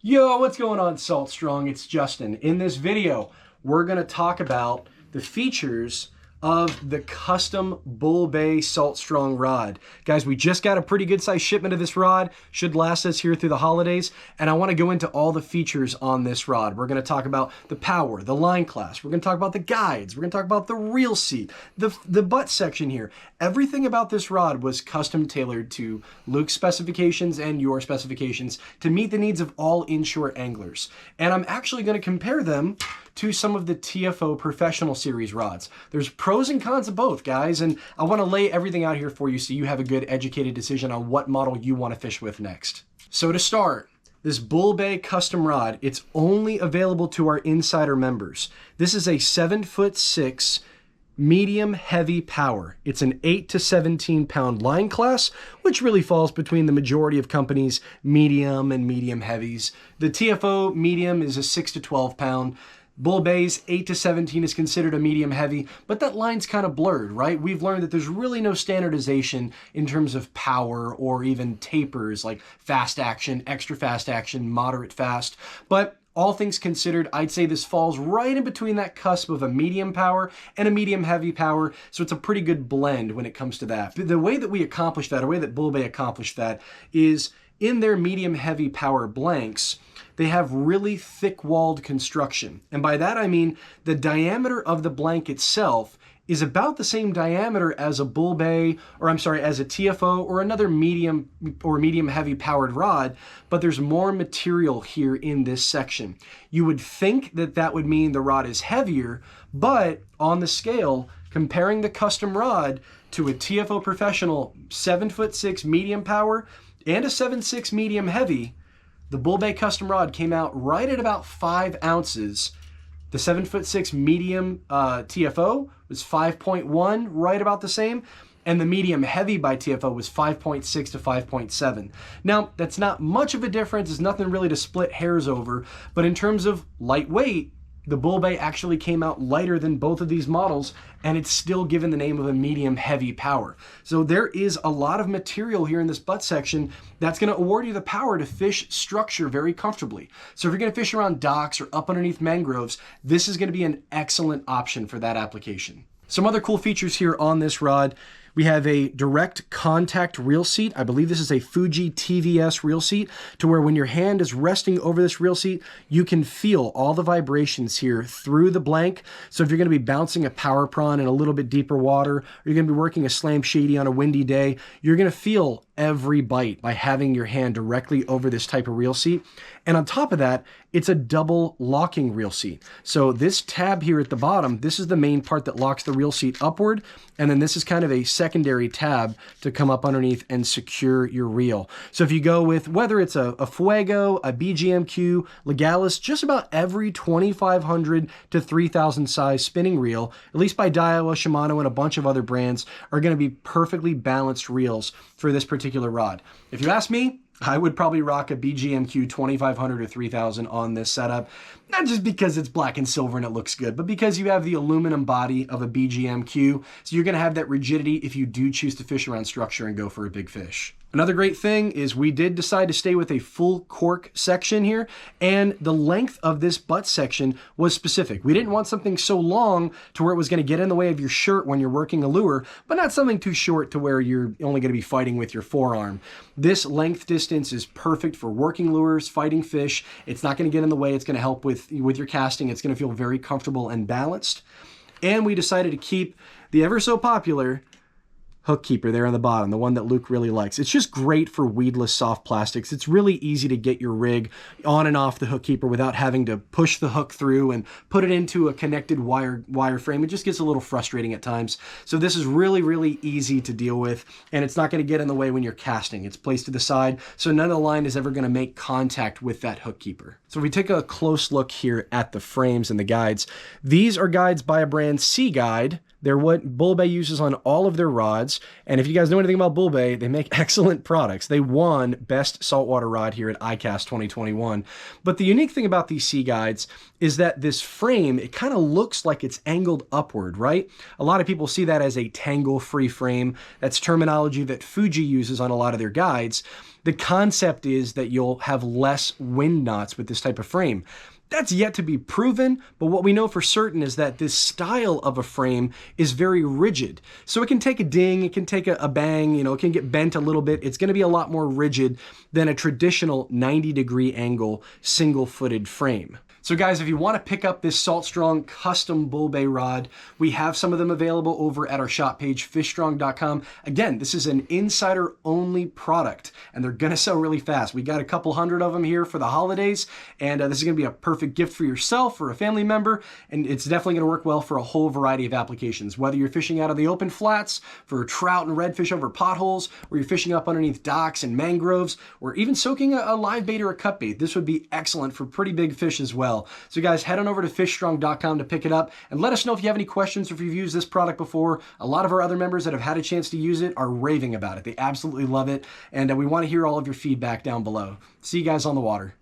Yo, what's going on, Salt Strong? It's Justin. In this video, we're going to talk about the features of the custom Bull Bay Salt Strong rod. Guys, we just got a pretty good sized shipment of this rod. Should last us here through the holidays. And I want to go into all the features on this rod. We're going to talk about the power, the line class. We're going to talk about the guides. We're going to talk about the reel seat, the butt section here. Everything about this rod was custom tailored to Luke's specifications and your specifications to meet the needs of all inshore anglers. And I'm actually going to compare them to some of the TFO Professional Series rods. There's pros and cons of both, guys, and I want to lay everything out here for you so you have a good educated decision on what model you want to fish with next. So to start, this Bull Bay custom rod, it's only available to our insider members. This is a 7'6" medium heavy power. It's an 8 to 17 pound line class, which really falls between the majority of companies' medium and medium heavies. The TFO medium is a 6 to 12 pound. Bull Bay's 8 to 17 is considered a medium heavy, but that line's kind of blurred, right? We've learned that there's really no standardization in terms of power or even tapers like fast action, extra fast action, moderate fast. But all things considered, I'd say this falls right in between that cusp of a medium power and a medium heavy power. So it's a pretty good blend when it comes to that. The way that we accomplish that, or way that Bull Bay accomplished that, is in their medium heavy power blanks, they have really thick-walled construction. And by that I mean the diameter of the blank itself is about the same diameter as a Bull Bay, or I'm sorry, as a TFO or another medium or medium heavy powered rod, but there's more material here in this section. You would think that that would mean the rod is heavier, but on the scale, comparing the custom rod to a TFO Professional 7'6" medium power and a 7'6" medium heavy, the Bull Bay custom rod came out right at about 5 ounces. The 7'6" medium TFO was 5.1, right about the same. And the medium heavy by TFO was 5.6 to 5.7. Now, that's not much of a difference. It's nothing really to split hairs over. But in terms of lightweight, the Bull Bay actually came out lighter than both of these models, and it's still given the name of a medium heavy power. So there is a lot of material here in this butt section that's going to award you the power to fish structure very comfortably. So if you're going to fish around docks or up underneath mangroves, this is going to be an excellent option for that application. Some other cool features here on this rod. We have a direct contact reel seat. I believe this is a Fuji TVS reel seat, to where when your hand is resting over this reel seat, you can feel all the vibrations here through the blank. So if you're going to be bouncing a power prawn in a little bit deeper water, or you're going to be working a slam shady on a windy day, you're going to feel every bite by having your hand directly over this type of reel seat. And on top of that, it's a double locking reel seat. So this tab here at the bottom, this is the main part that locks the reel seat upward. And then this is kind of a secondary tab to come up underneath and secure your reel. So if you go with, whether it's a Fuego, a BGMQ, Legalis, just about every 2,500 to 3,000 size spinning reel, at least by Daiwa, Shimano, and a bunch of other brands, are going to be perfectly balanced reels for this particular rod. If you ask me, I would probably rock a BGMQ 2500 or 3000 on this setup, not just because it's black and silver and it looks good, but because you have the aluminum body of a BGMQ, so you're going to have that rigidity if you do choose to fish around structure and go for a big fish. Another great thing is we did decide to stay with a full cork section here, and the length of this butt section was specific. We didn't want something so long to where it was going to get in the way of your shirt when you're working a lure, but not something too short to where you're only going to be fighting with your forearm. This length distance is perfect for working lures, fighting fish. It's not going to get in the way. It's going to help with your casting. It's going to feel very comfortable and balanced. And we decided to keep the ever so popular hook keeper there on the bottom, the one that Luke really likes. It's just great for weedless soft plastics. It's really easy to get your rig on and off the hook keeper without having to push the hook through and put it into a connected wire frame. It just gets a little frustrating at times. So this is really, really easy to deal with, and it's not going to get in the way when you're casting. It's placed to the side, so none of the line is ever going to make contact with that hook keeper. So if we take a close look here at the frames and the guides, these are guides by a brand, Sea Guide, They're what Bull Bay uses on all of their rods. And if you guys know anything about Bull Bay, they make excellent products. They won Best Saltwater Rod here at ICAST 2021. But the unique thing about these Sea Guides is that this frame, it kind of looks like it's angled upward, right? A lot of people see that as a tangle-free frame. That's terminology that Fuji uses on a lot of their guides. The concept is that you'll have less wind knots with this type of frame. That's yet to be proven, but what we know for certain is that this style of a frame is very rigid. So it can take a ding, it can take a bang, it can get bent a little bit. It's gonna be a lot more rigid than a traditional 90-degree angle, single-footed frame. So guys, if you want to pick up this Salt Strong custom Bull Bay rod, we have some of them available over at our shop page, fishstrong.com. Again, this is an insider-only product, and they're going to sell really fast. We got a couple hundred of them here for the holidays, and this is going to be a perfect gift for yourself or a family member, and it's definitely going to work well for a whole variety of applications. Whether you're fishing out of the open flats for trout and redfish over potholes, or you're fishing up underneath docks and mangroves, or even soaking a live bait or a cut bait, this would be excellent for pretty big fish as well. So guys, head on over to fishstrong.com to pick it up, and let us know if you have any questions or if you've used this product before. A lot of our other members that have had a chance to use it are raving about it. They absolutely love it, and we want to hear all of your feedback down below. See you guys on the water.